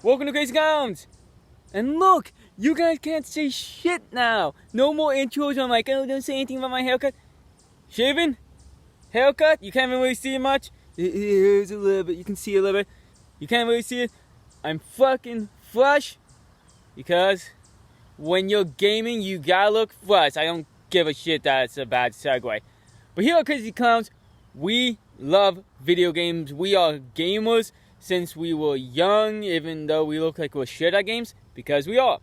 Welcome to Krazy Klowns! And look, you guys can't say shit now. No more intros. I'm like, oh, don't say anything about my haircut. Shaven? Haircut? You can't really see it much. Here's a little bit. You can see a little bit. You can't really see it. I'm fucking flush. Because when you're gaming, you gotta look flush. I don't give a shit that it's a bad segue. But here at Krazy Klowns, we love video games. We are gamers since we were young, even though we look like we're shit at games, because we are.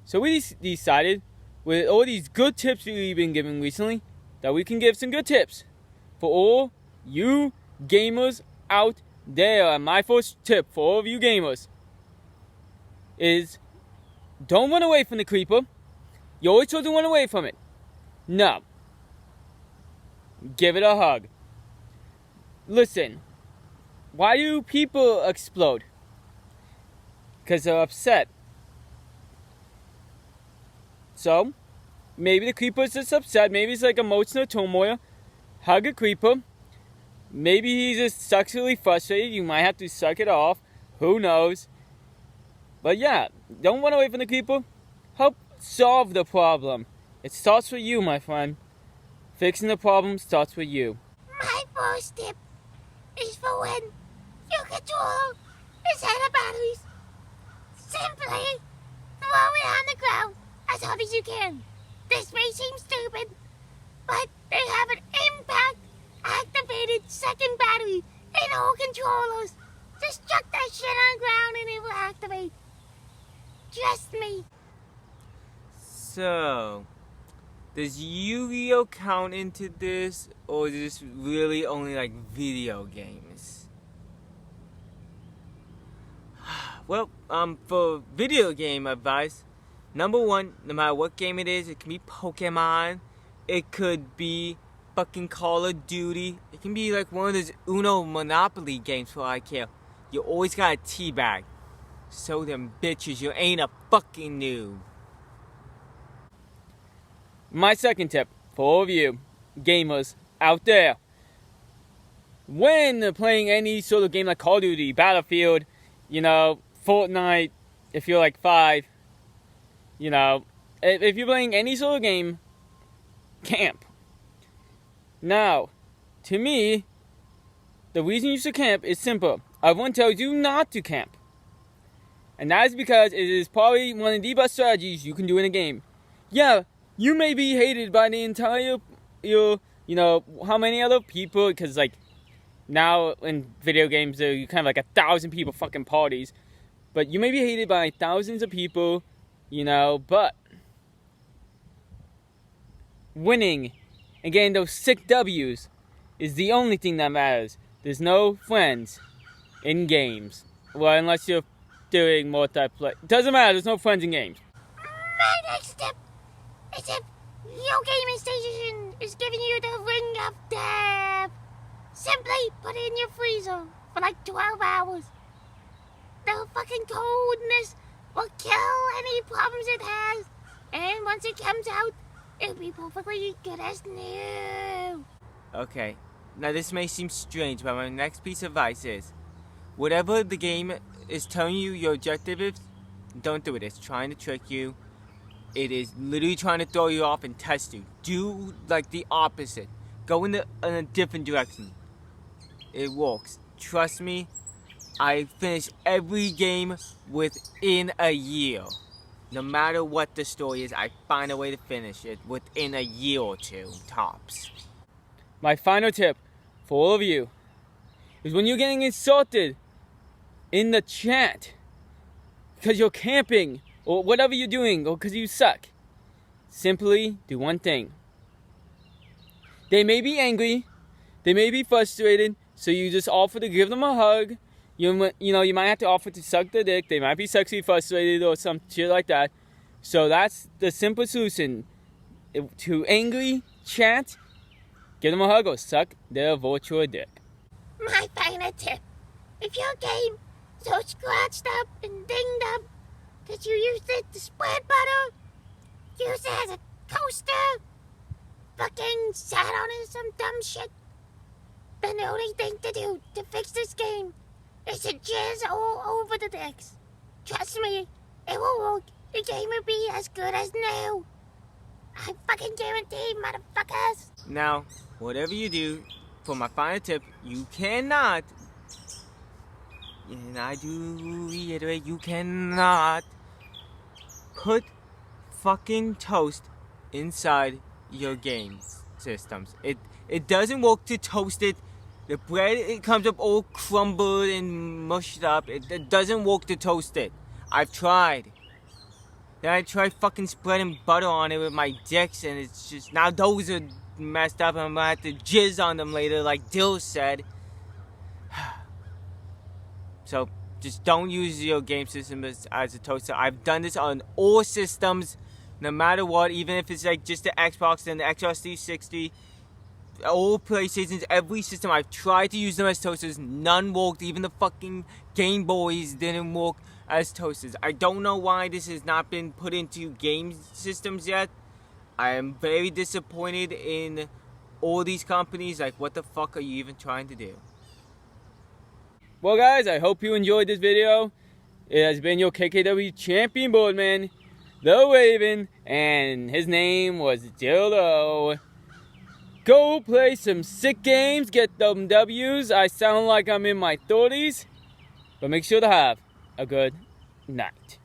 So we decided, with all these good tips we've been giving recently, that we can give some good tips for all you gamers out there. And my first tip for all of you gamers is, don't run away from the creeper. You're always supposed to run away from it. No. Give it a hug. Listen, why do people explode? Because they're upset. So, maybe the creeper's just upset. Maybe it's like emotional turmoil. Hug a creeper. Maybe he's just sexually frustrated. You might have to suck it off. Who knows? But yeah, don't run away from the creeper. Help solve the problem. It starts with you, my friend. Fixing the problem starts with you. My first tip is for when your controller is out of batteries. Simply throw it on the ground as hard as you can. This may seem stupid, but they have an impact activated second battery in all controllers. Just chuck that shit on the ground and it will activate. Trust me. So, does Yu-Gi-Oh count into this, or is this really only like video games? Well, for video game advice, number one, no matter what game it is, it can be Pokemon, it could be fucking Call of Duty, it can be like one of those Uno Monopoly games for all I care. You always got a teabag. So them bitches, you ain't a fucking noob. My second tip for all of you gamers out there: when playing any sort of game like Call of Duty, Battlefield, Fortnite, if you're like 5, if you're playing any sort of game, camp. Now, to me, the reason you should camp is simple. Everyone tells you not to camp. And that is because it is probably one of the best strategies you can do in a game. Yeah, you may be hated by the entire, how many other people, because, now in video games, there are kind of like 1,000 people fucking parties. But you may be hated by thousands of people, but winning and getting those sick W's is the only thing that matters. There's no friends in games. Well, unless you're doing multiplayer. Doesn't matter, there's no friends in games. My next tip is if your gaming station is giving you the ring of death, simply put it in your freezer for 12 hours. The fucking coldness will kill any problems it has, and once it comes out, it'll be perfectly good as new. Okay, now this may seem strange, but my next piece of advice is, whatever the game is telling you your objective is, don't do it. It's trying to trick you. It is literally trying to throw you off and test you. Do the opposite. Go in a different direction. It works. Trust me, I finish every game within a year. No matter what the story is, I find a way to finish it within a year or two, tops. My final tip for all of you is when you're getting insulted in the chat because you're camping or whatever you're doing or because you suck, simply do one thing. They may be angry, they may be frustrated, so you just offer to give them a hug. You might have to offer to suck their dick. They might be sexually frustrated or some shit like that. So that's the simple solution. To angry chat, give them a hug or suck their virtual dick. My final tip: if your game so scratched up and dinged up that you used it to spread butter, use it as a coaster, fucking sat on it some dumb shit, then the only thing to do to fix this game It's a jizz all over the decks. Trust me, it will work. The game will be as good as new. I fucking guarantee, motherfuckers. Now, whatever you do, for my final tip, you cannot, and I do reiterate, you cannot put fucking toast inside your game systems. It doesn't work to toast it. The bread, it comes up all crumbled and mushed up. It doesn't work to toast it. I've tried. Then I tried fucking spreading butter on it with my dicks, and it's just, now those are messed up, and I'm gonna have to jizz on them later, like Dill said. So, just don't use your game system as a toaster. I've done this on all systems, no matter what, even if it's like just the Xbox and the Xbox 360, all PlayStations, every system. I've tried to use them as toasters, none worked. Even the fucking Game Boys didn't work as toasters. I don't know why this has not been put into game systems yet. I am very disappointed in all these companies. Like, what the fuck are you even trying to do? Well, guys, I hope you enjoyed this video. It has been your KKW champion boardman, The Raven, and his name was Dildo. Go play some sick games, get them W's. I sound like I'm in my 30s, but make sure to have a good night.